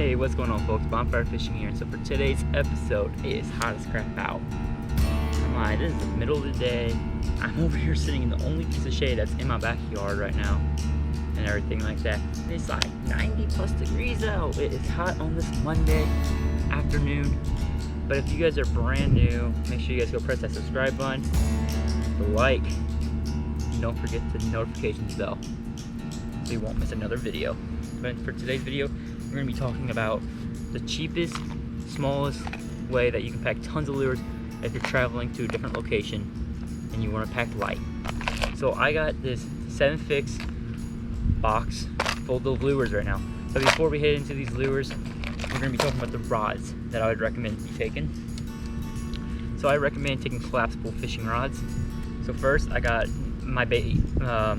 Hey, what's going on, folks? Bonfire Fishing here. So for today's episode, it is hot as crap out. Come on, this is the middle of the day. I'm over here sitting in the only piece of shade that's in my backyard right now and everything like that. And it's like 90 plus degrees out. It is hot on this Monday afternoon. But if you guys are brand new, make sure you guys go press that subscribe button, the like, and don't forget the notifications bell so you won't miss another video. But for today's video, we're going to be talking about the cheapest, smallest way that you can pack tons of lures if you're traveling to a different location and you want to pack light. So I got this 7-fix box full of lures right now. But before we head into these lures, we're going to be talking about the rods that I would recommend you taking. So I recommend taking collapsible fishing rods. So first I got my my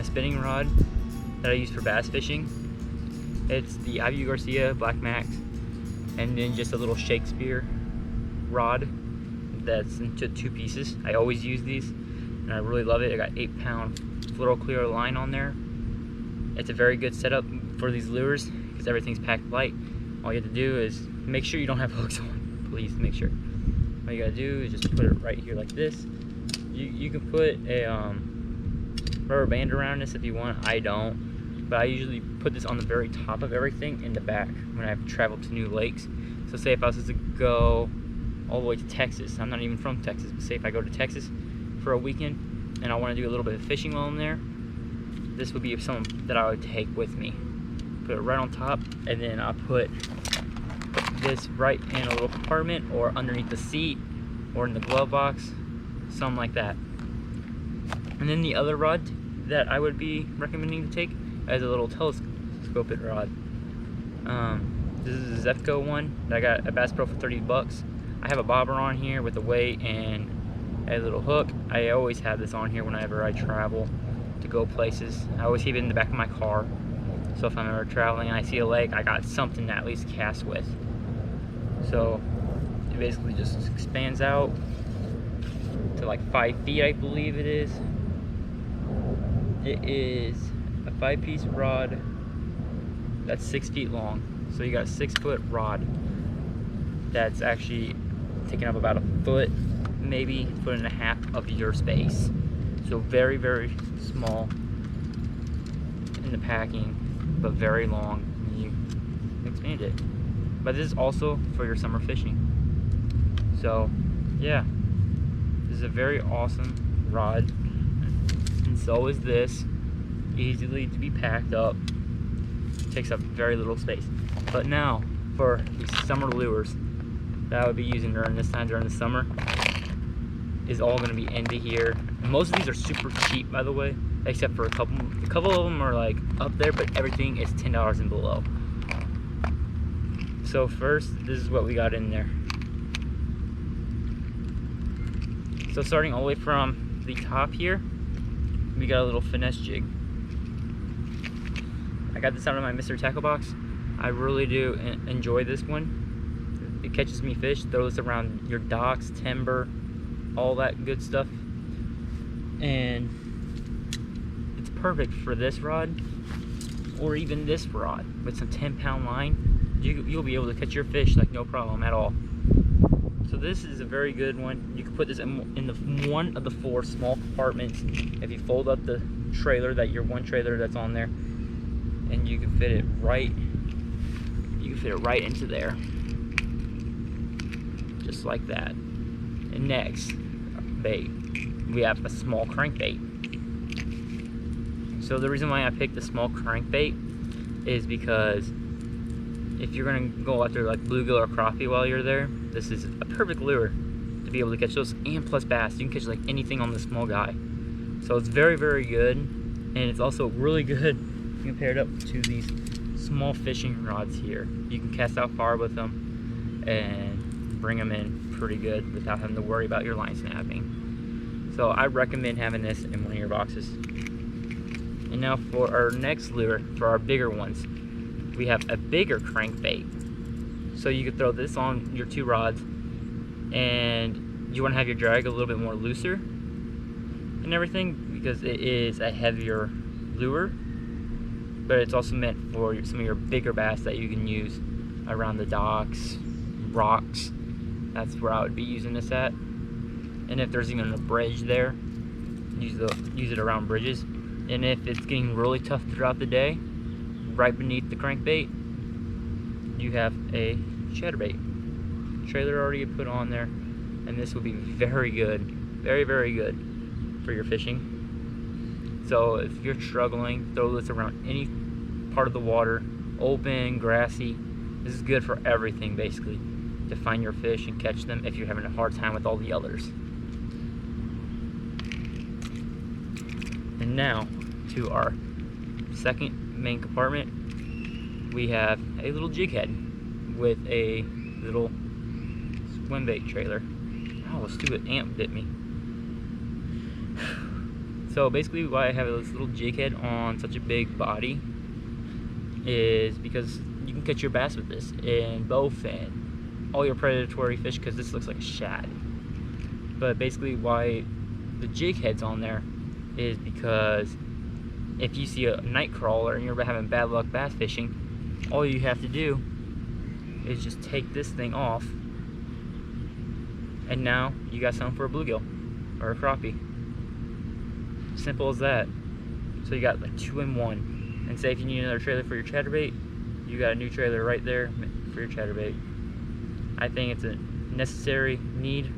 spinning rod that I use for bass fishing. It's the Ivy Garcia Black Max, and then just a little Shakespeare rod that's into 2 pieces. I always use these and I really love it. I got 8-pound floral clear line on there. It's a very good setup for these lures because everything's packed light. All you have to do is make sure you don't have hooks on. Please make sure. All you gotta do is just put it right here like this. You can put a rubber band around this if you want. I don't. But I usually put this on the very top of everything in the back when I've traveled to new lakes. So say if I was to go all the way to Texas, I'm not even from Texas, but say if I go to Texas for a weekend and I want to do a little bit of fishing while I'm there, this would be something that I would take with me. Put it right on top, and then I'll put this right in a little compartment or underneath the seat or in the glove box, something like that. And then the other rod that I would be recommending to take as a little telescopic rod. This is a Zefco one that I got at Bass Pro for 30 bucks. I have a bobber on here with a weight and a little hook. I always have this on here whenever I travel to go places. I always keep it in the back of my car. So if I'm ever traveling and I see a lake, I got something to at least cast with. So it basically just expands out to like 5 feet, I believe it is. It is a 5-piece rod that's 6 feet long. So you got a 6-foot rod that's actually taking up about 1 foot, maybe 1.5 feet of your space. So very, very small in the packing, but very long when you expand it. But this is also for your summer fishing. So yeah, this is a very awesome rod, and so is this. Easily to be packed up, takes up very little space. But now for the summer lures that I would be using during this time, during the summer, is all going to be into here. And most of these are super cheap, by the way, except for a couple of them are like up there, but everything is $10 and below. So first, this is what we got in there. So starting all the way from the top here, we got a little finesse jig. I got this out of my Mr. Tackle box. I really do enjoy this one. It catches me fish, throws around your docks, timber, all that good stuff. And it's perfect for this rod, or even this rod with some 10-pound line. You'll be able to catch your fish like no problem at all. So this is a very good one. You can put this in the one of the 4 small compartments. If you fold up the trailer, your one trailer that's on there, and you can fit it right into there, just like that. And next bait, we have a small crankbait. So the reason why I picked the small crankbait is because if you're gonna go after like bluegill or crappie while you're there, this is a perfect lure to be able to catch those, and plus bass. You can catch like anything on this small guy. So it's very, very good, and it's also really good compared up to these small fishing rods here. You can cast out far with them and bring them in pretty good without having to worry about your line snapping. So I recommend having this in one of your boxes. And now for our next lure, for our bigger ones, we have a bigger crankbait. So you could throw this on your 2 rods, and you want to have your drag a little bit more looser and everything because it is a heavier lure. but it's also meant for some of your bigger bass that you can use around the docks, rocks. That's where I would be using this at. And if there's even a bridge there, use it around bridges. And if it's getting really tough throughout the day, right beneath the crankbait, you have a chatterbait trailer already put on there, and this will be very good, very, very good for your fishing. So if you're struggling, throw this around any part of the water, open, grassy. This is good for everything, basically, to find your fish and catch them if you're having a hard time with all the others. And now to our second main compartment, we have a little jig head with a little swim bait trailer. Oh, a stupid ant bit me. So basically why I have this little jig head on such a big body is because you can catch your bass with this, and bowfin, all your predatory fish, because this looks like a shad. But basically why the jig head's on there is because if you see a night crawler and you're having bad luck bass fishing, all you have to do is just take this thing off, and now you got something for a bluegill or a crappie. Simple as that. So you got like 2-in-1. And say if you need another trailer for your chatterbait, you got a new trailer right there for your chatterbait. I think it's a necessary need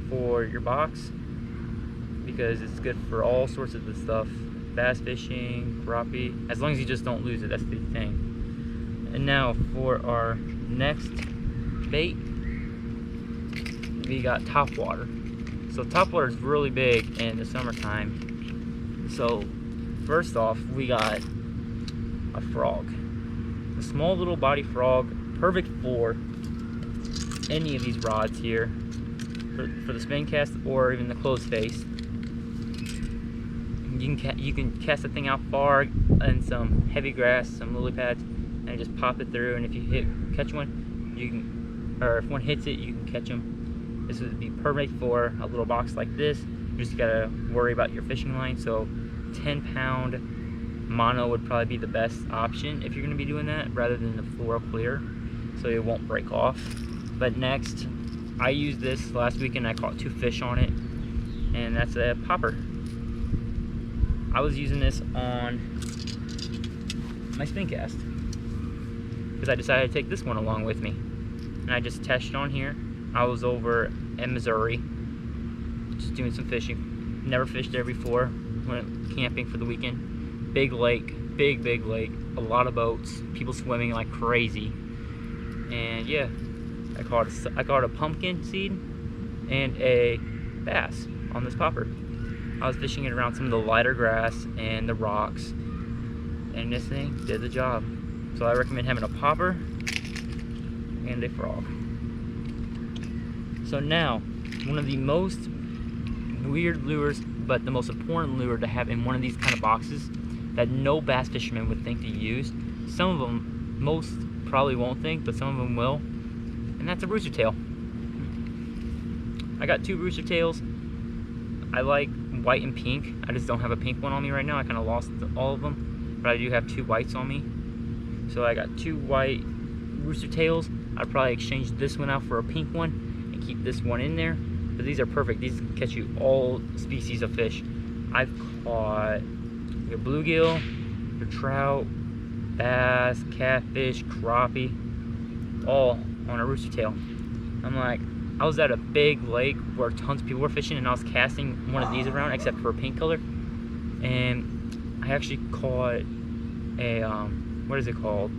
for your box because it's good for all sorts of the stuff. Bass fishing, crappie, as long as you just don't lose it, that's the thing. And now for our next bait, we got topwater. So topwater is really big in the summertime. So first off, we got a frog, a small little body frog, perfect for any of these rods here, for the spin cast or even the closed face. You can cast the thing out far in some heavy grass, some lily pads, and just pop it through. And if you catch one, you can, or if one hits it, you can catch them. This would be perfect for a little box like this. You just gotta worry about your fishing line. So 10-pound mono would probably be the best option if you're gonna be doing that, rather than the floor clear, so it won't break off. But next, I used this last weekend. I caught 2 fish on it, and that's a popper. I was using this on my spin cast because I decided to take this one along with me, and I just tested on here. I was over in Missouri just doing some fishing. Never fished there before. Went camping for the weekend. Big lake, big lake, a lot of boats, people swimming like crazy. And yeah, I caught a pumpkin seed and a bass on this popper. I was fishing it around some of the lighter grass and the rocks, and this thing did the job. So I recommend having a popper and a frog. So now, one of the most weird lures, but the most important lure to have in one of these kind of boxes that no bass fisherman would think to use. Some of them, most probably won't think, but some of them will, and that's a rooster tail. I got 2 rooster tails. I like white and pink. I just don't have a pink one on me right now. I kind of lost all of them, but I do have 2 whites on me. So I got 2 white rooster tails. I'd probably exchange this one out for a pink one and keep this one in there. But these are perfect. These can catch you all species of fish. I've caught your bluegill, your trout, bass, catfish, crappie, all on a rooster tail. I'm like, I was at a big lake where tons of people were fishing, and I was casting one of these around, except for a pink color, and I actually caught a what is it called?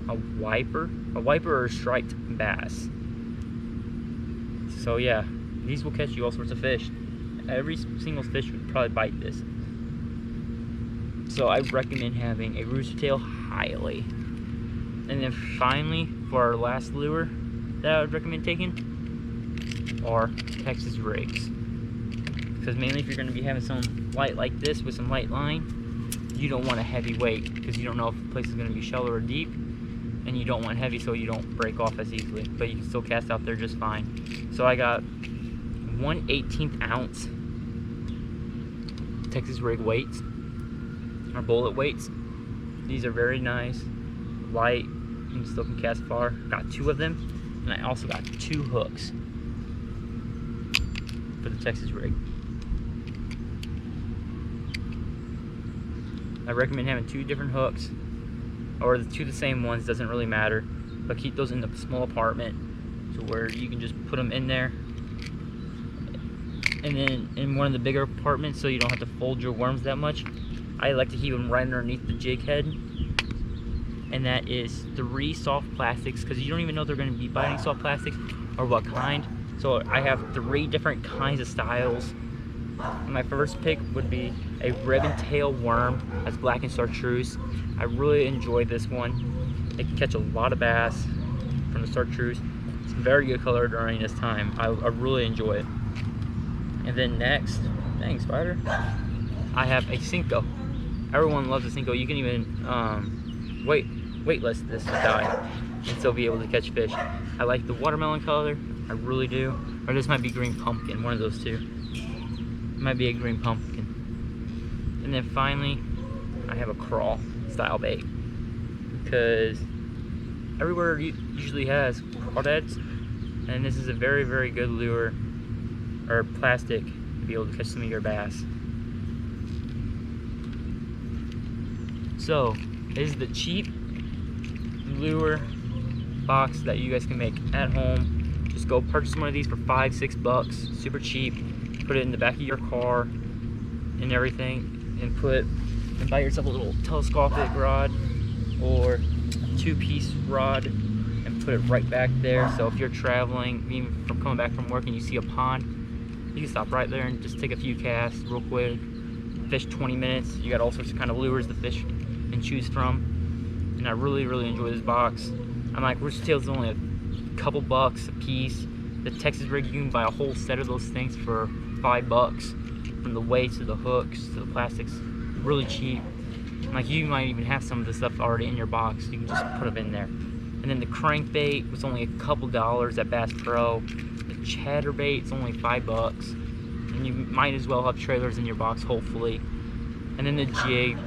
A wiper or a striped bass. So yeah, these will catch you all sorts of fish. Every single fish would probably bite this. So I recommend having a rooster tail highly. And then finally, for our last lure that I would recommend taking are Texas rigs. Because mainly if you're going to be having some light like this with some light line, you don't want a heavy weight because you don't know if the place is going to be shallow or deep, and you don't want heavy so you don't break off as easily, but you can still cast out there just fine. So I got 1/18 ounce Texas rig weights, or bullet weights, These are very nice, light, and still can cast far. Got 2 of them, and I also got 2 hooks for the Texas rig. I recommend having 2 different hooks, or the 2 the same ones, doesn't really matter, but keep those in the small apartment to where you can just put them in there, and then in one of the bigger apartments so you don't have to fold your worms that much. I like to keep them right underneath the jig head, and that is 3 soft plastics, because you don't even know they're going to be biting soft plastics or what kind. So I have 3 different kinds of styles. My first pick would be a ribbon tail worm that's black and chartreuse. I really enjoy this one. It can catch a lot of bass from the chartreuse. It's very good color during this time. I really enjoy it. And then next, dang spider, I have a Cinco. Everyone loves a Cinco. You can even weightless this to die and still be able to catch fish. I like the watermelon color, I really do. Or this might be green pumpkin, one of those 2. It might be a green pumpkin. And then finally, I have a crawl style bait, because everywhere usually has crawdads, and this is a very, very good lure or plastic to be able to catch some of your bass. So this is the cheap lure box that you guys can make at home. Just go purchase one of these for $5-6 bucks, super cheap. Put it in the back of your car and everything, and buy yourself a little telescopic rod or a 2-piece rod and put it right back there. So if you're traveling, even from coming back from work and you see a pond, you can stop right there and just take a few casts real quick, fish 20 minutes. You got all sorts of kind of lures to fish and choose from, and I really, really enjoy this box. I'm like, Rooster Tail's only a couple bucks a piece. The Texas rig, you can buy a whole set of those things for $5 bucks, from the weights to the hooks to the plastics, really cheap. Like, you might even have some of the stuff already in your box. You can just put them in there. And then the crankbait was only a couple dollars at Bass Pro. The chatterbait's only $5 bucks, and you might as well have trailers in your box, hopefully. And then the jig,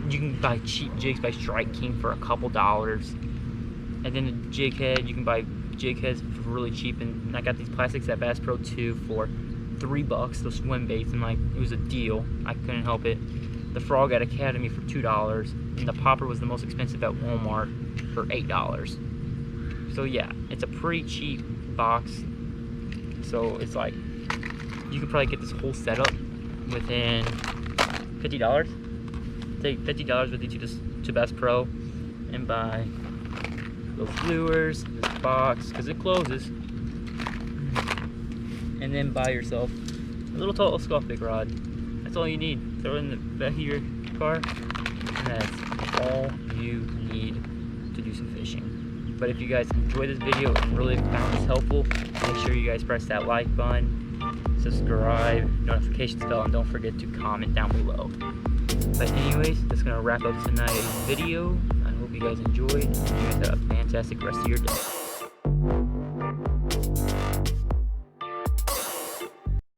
you can buy cheap jigs by Strike King for a couple dollars. And then the jig head, you can buy jig heads for really cheap. And I got these plastics at Bass Pro too for $3 bucks, those swim baits, and like, it was a deal. I couldn't help it. The frog at Academy for $2, and the popper was the most expensive at Walmart for $8. So yeah, it's a pretty cheap box. So it's like, you could probably get this whole setup within $50. Take $50 with you to Bass Pro and buy those lures, this box, because it closes, and then buy yourself a little telescopic rod. That's all you need. Throw it in the back of your car, and that's all you need to do some fishing. But if you guys enjoyed this video and really found this helpful, make sure you guys press that like button, subscribe, notifications bell, and don't forget to comment down below. But anyways, that's gonna wrap up tonight's video. I hope you guys enjoyed, and you guys have a fantastic rest of your day.